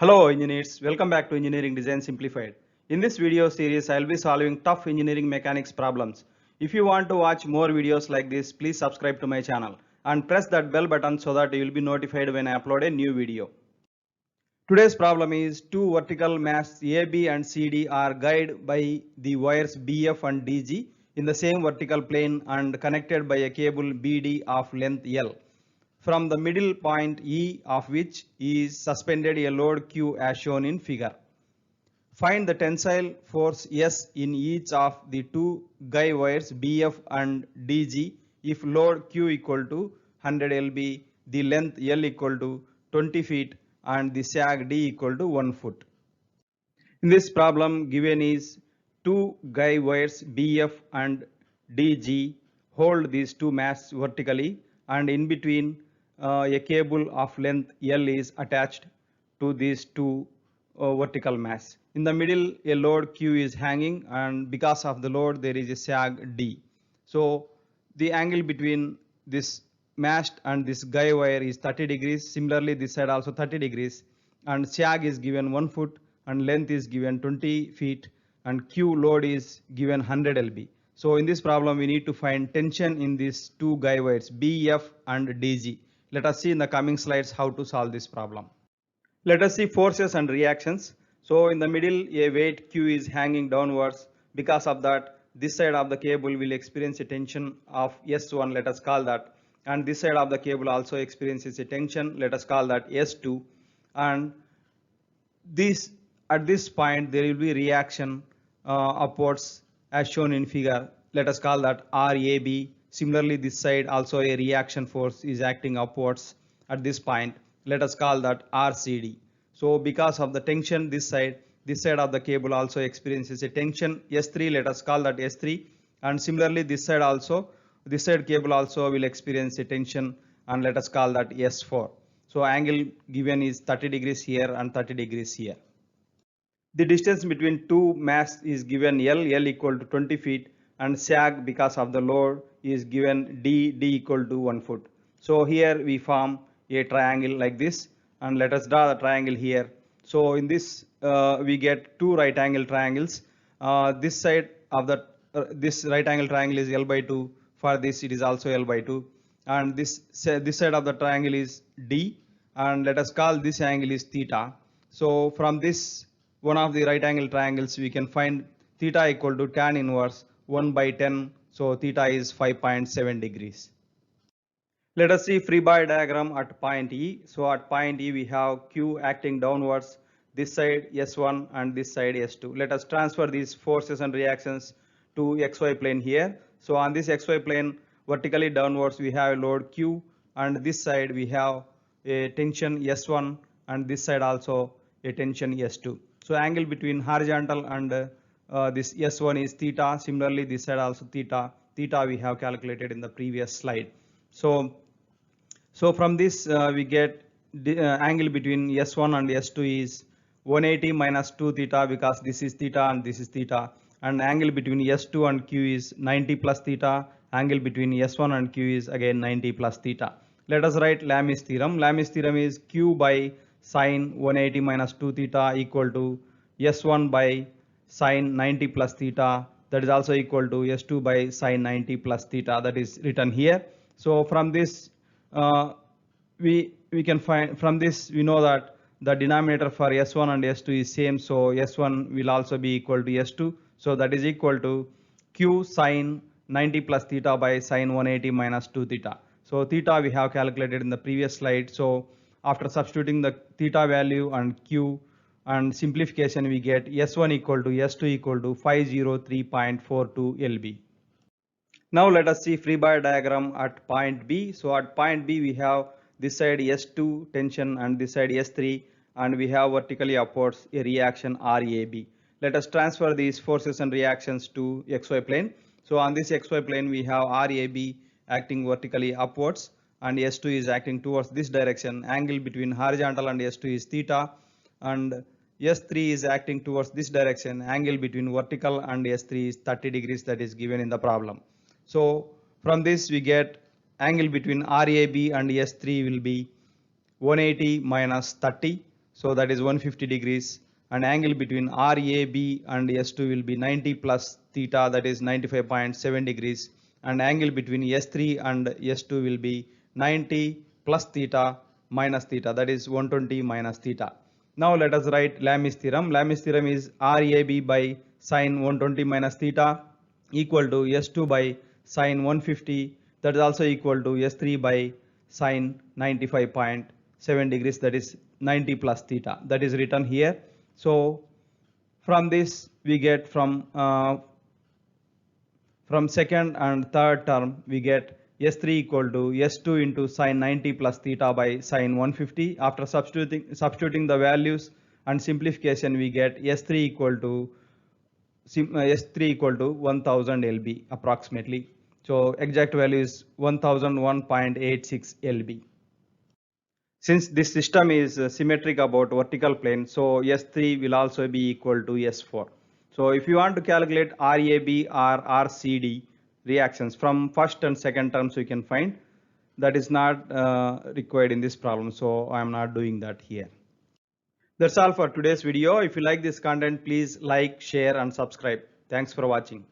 Hello engineers, welcome back to Engineering Design Simplified. In this video series, I will be solving tough engineering mechanics problems. If you want to watch more videos like this, please subscribe to my channel and press that bell button so that you will be notified when I upload a new video. Today's problem is two vertical masts AB and CD are guided by the wires BF and DG in the same vertical plane and connected by a cable BD of length L. From the middle point E of which is suspended a load Q as shown in figure. Find the tensile force S in each of the two guy wires BF and DG if load Q equal to 100 lb, the length L equal to 20 feet and the sag D equal to 1 foot. In this problem given is two guy wires BF and DG hold these two masts vertically and in between a cable of length L is attached to these two vertical masts. In the middle a load Q is hanging and because of the load there is a sag D. So the angle between this mast and this guy wire is 30 degrees. Similarly this side also 30 degrees and sag is given 1 foot and length is given 20 feet and Q load is given 100 lb. So in this problem we need to find tension in these two guy wires BF and DG. Let us see in the coming slides how to solve this problem. Let us see forces and reactions. So in the middle a weight Q is hanging downwards. Because of that this side of the cable will experience a tension of S1, let us call that, and this side of the cable also experiences a tension, let us call that S2, and this at this point there will be reaction upwards as shown in figure, let us call that RAB. Similarly this side also a reaction force is acting upwards at this point, let us call that RCD. So because of the tension this side of the cable also experiences a tension S3, let us call that S3, and similarly this side cable also will experience a tension and let us call that S4. So angle given is 30 degrees here and 30 degrees here. The distance between two masts is given L equal to 20 feet and sag because of the load is given D equal to 1 foot. So here we form a triangle like this and let us draw the triangle here. So in this we get two right angle triangles. This side of the this right angle triangle is L by 2. For this it is also L by 2 and this side of the triangle is D and let us call this angle is theta. So from this one of the right angle triangles we can find theta equal to tan inverse 1 by 10. So theta is 5.7 degrees. Let us see free body diagram at point E. So at point E we have Q acting downwards, this side S1 and this side S2. Let us transfer these forces and reactions to XY plane here. So on this XY plane vertically downwards we have a load Q and this side we have a tension S1 and this side also a tension S2. So angle between horizontal and this S1 is theta. Similarly this side also theta. Theta we have calculated in the previous slide. So from this we get angle between S1 and S2 is 180 minus 2 theta because this is theta and this is theta, and angle between S2 and Q is 90 plus theta. Angle between S1 and Q is again 90 plus theta. Let us write Lami's theorem. Lami's theorem is Q by sine 180 minus 2 theta equal to S1 by sine 90 plus theta, that is also equal to S2 by sine 90 plus theta, that is written here. So from this we can find, from this we know that the denominator for S1 and S2 is same, so S1 will also be equal to S2, so that is equal to Q sine 90 plus theta by sine 180 minus 2 theta. So theta we have calculated in the previous slide. So after substituting the theta value and Q and simplification we get S1 equal to S2 equal to 503.42 lb. Now let us see free body diagram at point B. So at point B we have this side S2 tension and this side S3 and we have vertically upwards a reaction RAB. Let us transfer these forces and reactions to XY plane. So on this XY plane we have RAB acting vertically upwards and S2 is acting towards this direction. Angle between horizontal and S2 is theta and S3 is acting towards this direction. Angle between vertical and S3 is 30 degrees, that is given in the problem. So from this we get angle between RAB and S3 will be 180 minus 30. so that is 150 degrees, and angle between RAB and S2 will be 90 plus theta, that is 95.7 degrees, and angle between S3 and S2 will be 90 plus theta minus theta, that is 120 minus theta. Now let us write Lami's theorem. Lami's theorem is RAB by sine 120 minus theta equal to S2 by sine 150, that is also equal to S3 by sine 95.7 degrees, that is 90 plus theta, that is written here. So from this we get from second and third term we get S3 equal to S2 into sine 90 plus theta by sine 150. After substituting the values and simplification, we get S3 equal to 1000 lb approximately. So exact value is 1001.86 lb. Since this system is symmetric about vertical plane, so S3 will also be equal to S4. So if you want to calculate RAB or RCD reactions from first and second terms, you can find. That is not required in this problem, so I am not doing that here. That's all for today's video. If you like this content, please like, share and subscribe. Thanks for watching.